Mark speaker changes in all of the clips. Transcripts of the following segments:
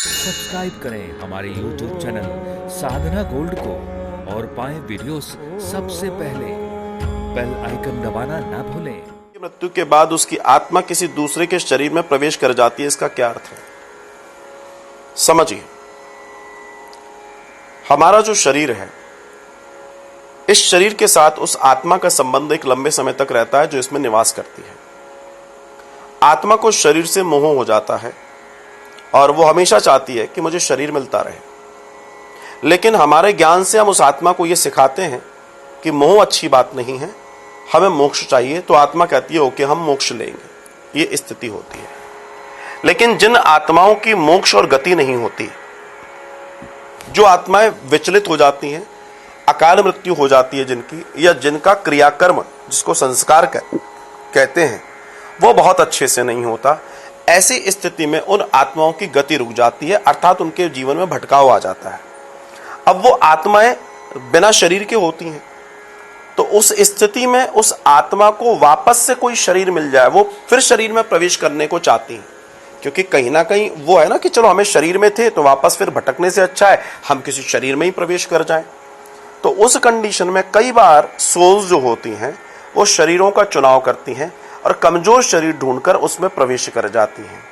Speaker 1: Subscribe करें हमारे YouTube channel साधना gold को और पाएं वीडियोस सबसे पहले। बेल आइकन दबाना ना भूलें।
Speaker 2: मृत्यु के बाद उसकी आत्मा किसी दूसरे के शरीर में प्रवेश कर जाती है, इसका क्या अर्थ है समझिए। हमारा जो शरीर है, इस शरीर के साथ उस आत्मा का संबंध एक लंबे समय तक रहता है जो इसमें निवास करती है। आत्मा को शरीर से मोह हो जाता है और वो हमेशा चाहती है कि मुझे शरीर मिलता रहे, लेकिन हमारे ज्ञान से हम उस आत्मा को यह सिखाते हैं कि मोह अच्छी बात नहीं है, हमें मोक्ष चाहिए। तो आत्मा कहती है ओके, हम मोक्ष लेंगे। ये स्थिति होती है। लेकिन जिन आत्माओं की मोक्ष और गति नहीं होती, जो आत्माएं विचलित हो जाती हैं, अकाल मृत्यु हो जाती है जिनकी, या जिनका क्रियाकर्म जिसको संस्कार कहते हैं वो बहुत अच्छे से नहीं होता, ऐसी स्थिति में उन आत्माओं की गति रुक जाती है, अर्थात उनके जीवन में भटकाव आ जाता है। अब वो आत्माएं बिना शरीर के होती हैं, तो उस स्थिति में उस आत्मा को वापस से कोई शरीर मिल जाए, वो फिर शरीर में प्रवेश करने को चाहती हैं, क्योंकि कहीं ना कहीं वो है ना कि चलो हमें शरीर में थे तो वापस फिर भटकने से अच्छा है हम किसी शरीर में ही प्रवेश कर जाएं। तो उस कंडीशन में कई बार सोल्स जो होती हैं वो शरीरों का चुनाव करती हैं और कमजोर शरीर ढूंढकर उसमें प्रवेश कर जाती हैं।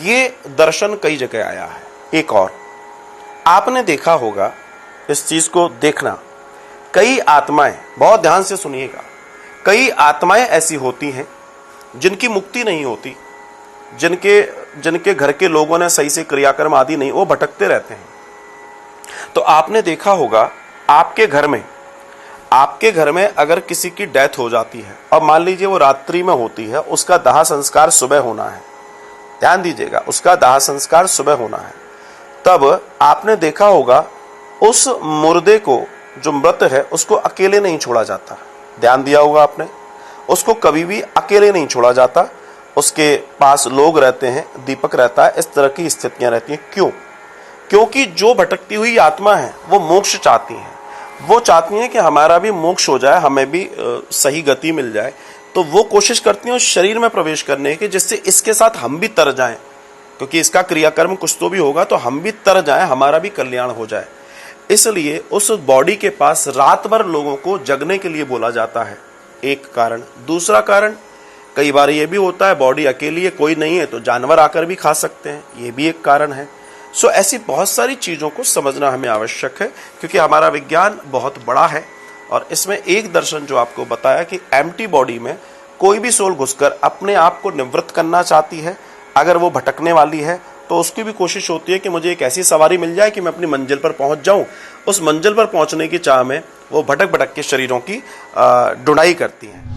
Speaker 2: ये दर्शन कई जगह आया है। एक और आपने देखा होगा, इस चीज को देखना, कई आत्माएं, बहुत ध्यान से सुनिएगा, कई आत्माएं ऐसी होती हैं जिनकी मुक्ति नहीं होती, जिनके घर के लोगों ने सही से क्रियाकर्म आदि नहीं, वो भटकते रहते हैं। तो आपने देखा होगा आपके घर में अगर किसी की डेथ हो जाती है और मान लीजिए वो रात्रि में होती है, उसका दाह संस्कार सुबह होना है, ध्यान दीजिएगा, उसका दाह संस्कार सुबह होना है, तब आपने देखा होगा उस मुर्दे को, जो मृत है, उसको अकेले नहीं छोड़ा जाता। ध्यान दिया होगा आपने, उसको कभी भी अकेले नहीं छोड़ा जाता, उसके पास लोग रहते हैं, दीपक रहता है, इस तरह की स्थितियां रहती हैं। क्यों? क्योंकि जो भटकती हुई आत्मा है वो मोक्ष चाहती है, वो चाहती हैं कि हमारा भी मोक्ष हो जाए, हमें भी सही गति मिल जाए। तो वो कोशिश करती हैं उस शरीर में प्रवेश करने की, जिससे इसके साथ हम भी तर जाएं, क्योंकि इसका क्रियाकर्म कुछ तो भी होगा, तो हम भी तर जाएं, हमारा भी कल्याण हो जाए। इसलिए उस बॉडी के पास रात भर लोगों को जगने के लिए बोला जाता है, एक कारण। दूसरा कारण, कई बार ये भी होता है बॉडी अकेली है, कोई नहीं है, तो जानवर आकर भी खा सकते हैं, ये भी एक कारण है। सो ऐसी बहुत सारी चीज़ों को समझना हमें आवश्यक है, क्योंकि हमारा विज्ञान बहुत बड़ा है और इसमें एक दर्शन जो आपको बताया कि एम्प्टी बॉडी में कोई भी सोल घुसकर अपने आप को निवृत्त करना चाहती है। अगर वो भटकने वाली है तो उसकी भी कोशिश होती है कि मुझे एक ऐसी सवारी मिल जाए कि मैं अपनी मंजिल पर पहुंच जाऊं। उस मंजिल पर पहुंचने की चाह में वो भटक भटक के शरीरों की ढूंढाई करती हैं।